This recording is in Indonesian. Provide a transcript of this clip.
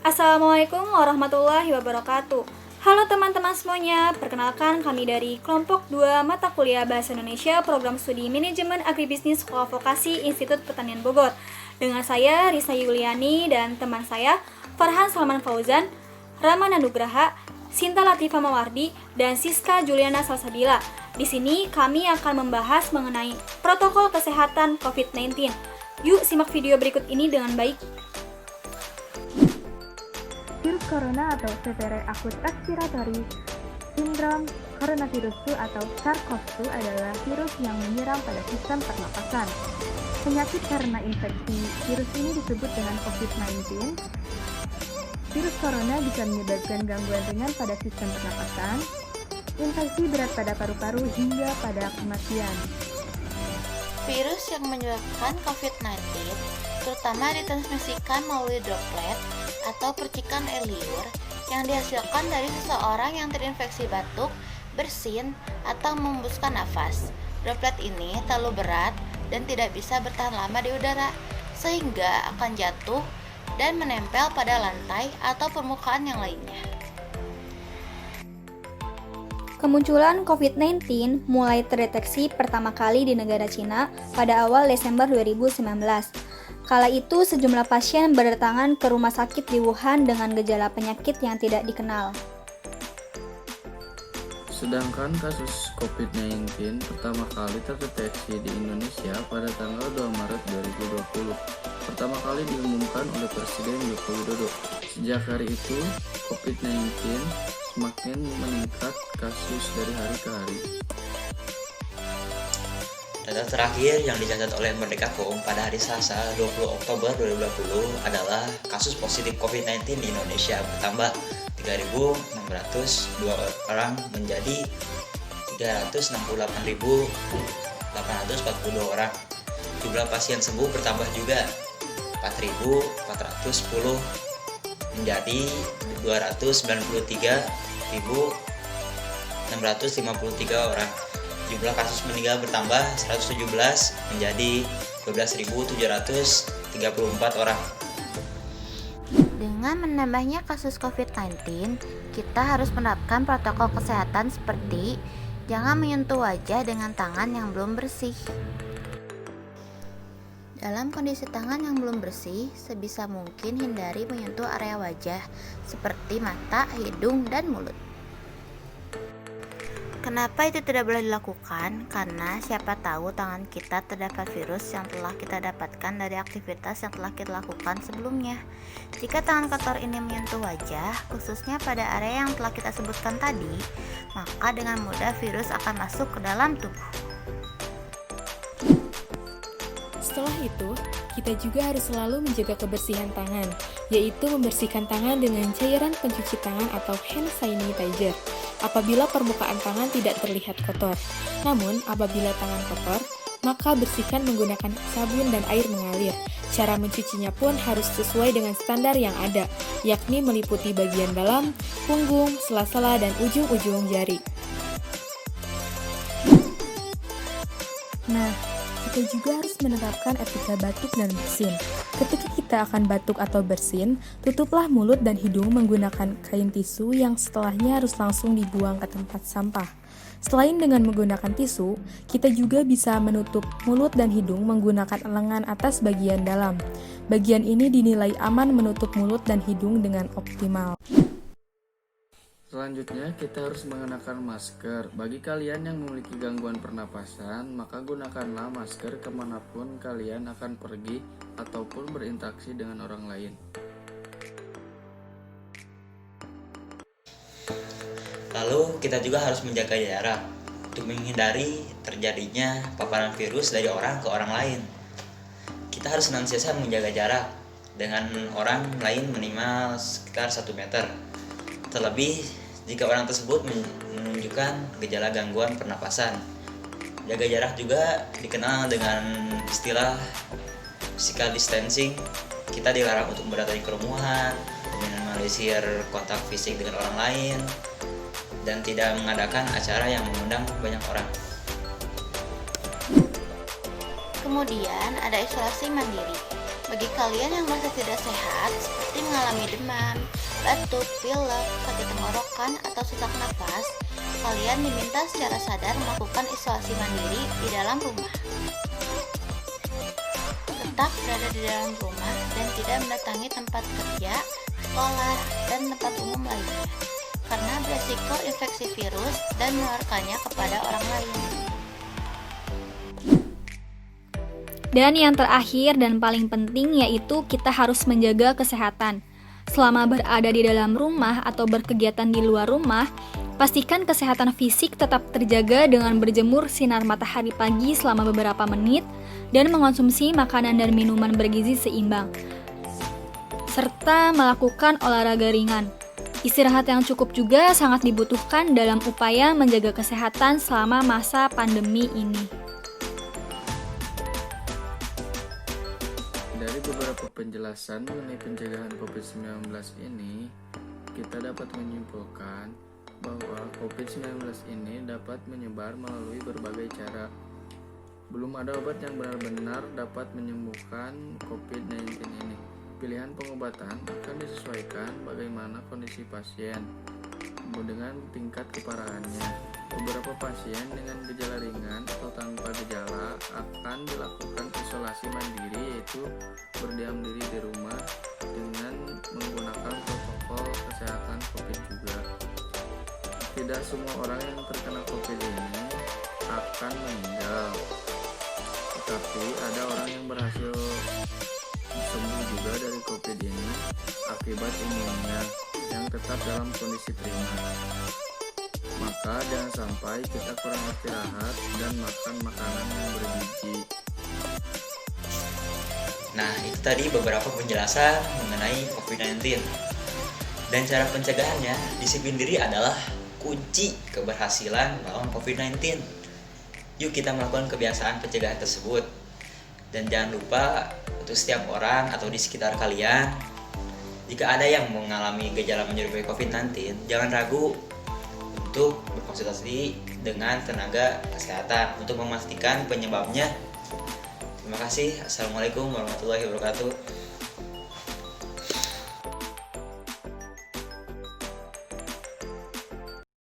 Assalamualaikum warahmatullahi wabarakatuh. Halo teman-teman semuanya, perkenalkan kami dari kelompok 2 mata kuliah Bahasa Indonesia Program Studi Manajemen Agribisnis Sekolah Vokasi Institut Pertanian Bogor. Dengan saya Risa Yuliani dan teman saya Farhan Salman Fauzan, Rama Nanugraha, Sinta Latifah Mawardi, dan Siska Juliana Salsabila. Di sini kami akan membahas mengenai protokol kesehatan COVID-19. Yuk simak video berikut ini dengan baik. Virus corona atau Severe Acute Respiratory Syndrome Coronavirus 2 atau SARS-CoV-2 adalah virus yang menyerang pada sistem pernapasan. Penyakit karena infeksi virus ini disebut dengan COVID-19. Virus corona bisa menyebabkan gangguan ringan pada sistem pernapasan, infeksi berat pada paru-paru hingga pada kematian. Virus yang menyebabkan COVID-19 terutama ditransmisikan melalui droplet atau percikan air liur yang dihasilkan dari seseorang yang terinfeksi batuk, bersin, atau menghembuskan nafas. Droplet ini terlalu berat dan tidak bisa bertahan lama di udara, sehingga akan jatuh dan menempel pada lantai atau permukaan yang lainnya. Kemunculan COVID-19 mulai terdeteksi pertama kali di negara Cina pada awal Desember 2019. Kala itu sejumlah pasien berdatangan ke rumah sakit di Wuhan dengan gejala penyakit yang tidak dikenal. Sedangkan kasus COVID-19 pertama kali terdeteksi di Indonesia pada tanggal 2 Maret 2020. Pertama kali diumumkan oleh Presiden Joko Widodo. Sejak hari itu, COVID-19 semakin meningkat kasus dari hari ke hari. Data terakhir yang dicatat oleh Merdeka.com pada hari Selasa 20 Oktober 2020 adalah kasus positif COVID-19 di Indonesia bertambah 3.602 orang menjadi 368.842 orang. Jumlah pasien sembuh bertambah juga 4.410 menjadi 293.653 orang. Jumlah kasus meninggal bertambah 117 menjadi 12.734 orang. Dengan menambahnya kasus COVID-19, kita harus menerapkan protokol kesehatan seperti jangan menyentuh wajah dengan tangan yang belum bersih. Dalam kondisi tangan yang belum bersih, sebisa mungkin hindari menyentuh area wajah seperti mata, hidung, dan mulut. Kenapa itu tidak boleh dilakukan? Karena siapa tahu tangan kita terdapat virus yang telah kita dapatkan dari aktivitas yang telah kita lakukan sebelumnya. Jika tangan kotor ini menyentuh wajah, khususnya pada area yang telah kita sebutkan tadi, maka dengan mudah virus akan masuk ke dalam tubuh. Setelah itu, kita juga harus selalu menjaga kebersihan tangan, yaitu membersihkan tangan dengan cairan pencuci tangan atau hand sanitizer apabila permukaan tangan tidak terlihat kotor. Namun, apabila tangan kotor, maka bersihkan menggunakan sabun dan air mengalir. Cara mencucinya pun harus sesuai dengan standar yang ada, yakni meliputi bagian dalam, punggung, sela-sela, dan ujung-ujung jari. Nah, kita juga harus menerapkan etika batuk dan bersin. Ketika kita akan batuk atau bersin, tutuplah mulut dan hidung menggunakan kain tisu yang setelahnya harus langsung dibuang ke tempat sampah. Selain dengan menggunakan tisu, kita juga bisa menutup mulut dan hidung menggunakan lengan atas bagian dalam. Bagian ini dinilai aman menutup mulut dan hidung dengan optimal. Selanjutnya, kita harus mengenakan masker. Bagi kalian yang memiliki gangguan pernapasan, maka gunakanlah masker kemanapun kalian akan pergi ataupun berinteraksi dengan orang lain. Lalu kita juga harus menjaga jarak untuk menghindari terjadinya paparan virus dari orang ke orang lain. Kita harus senantiasa menjaga jarak dengan orang lain minimal sekitar 1 meter. Terlebih jika orang tersebut menunjukkan gejala gangguan pernapasan. Jaga jarak juga dikenal dengan istilah physical distancing. Kita dilarang untuk berada di kerumunan, meminimalisir kontak fisik dengan orang lain, dan tidak mengadakan acara yang mengundang banyak orang. Kemudian ada isolasi mandiri. Bagi kalian yang merasa tidak sehat, seperti mengalami demam, batuk, pilek, sakit tenggorokan, atau sesak napas, kalian diminta secara sadar melakukan isolasi mandiri di dalam rumah. Tetap berada di dalam rumah dan tidak mendatangi tempat kerja, sekolah, dan tempat umum lainnya, karena beresiko infeksi virus dan menularkannya kepada orang lain. Dan yang terakhir dan paling penting yaitu kita harus menjaga kesehatan. Selama berada di dalam rumah atau berkegiatan di luar rumah, pastikan kesehatan fisik tetap terjaga dengan berjemur sinar matahari pagi selama beberapa menit dan mengonsumsi makanan dan minuman bergizi seimbang, serta melakukan olahraga ringan. Istirahat yang cukup juga sangat dibutuhkan dalam upaya menjaga kesehatan selama masa pandemi ini. Dari beberapa penjelasan mengenai pencegahan COVID-19 ini, kita dapat menyimpulkan bahwa COVID-19 ini dapat menyebar melalui berbagai cara. Belum ada obat yang benar-benar dapat menyembuhkan COVID-19 ini. Pilihan pengobatan akan disesuaikan bagaimana kondisi pasien dengan tingkat keparahannya. Beberapa pasien dengan gejala ringan atau tanpa gejala akan dilakukan isolasi mandiri, yaitu berdiam diri di rumah dengan menggunakan protokol kesehatan COVID juga. Tidak semua orang yang terkena COVID ini akan meninggal, tetapi ada orang yang berhasil sembuh juga dari COVID ini akibat imunnya yang tetap dalam kondisi prima. Maka jangan sampai kita kurang istirahat dan makan makanan yang bergizi. Nah, itu tadi beberapa penjelasan mengenai COVID-19. Dan cara pencegahannya, disiplin diri adalah kunci keberhasilan melawan COVID-19. Yuk kita melakukan kebiasaan pencegahan tersebut. Dan jangan lupa untuk setiap orang atau di sekitar kalian, jika ada yang mengalami gejala menyerupai COVID-19, jangan ragu untuk berkonsultasi dengan tenaga kesehatan untuk memastikan penyebabnya. Terima kasih. Assalamualaikum warahmatullahi wabarakatuh.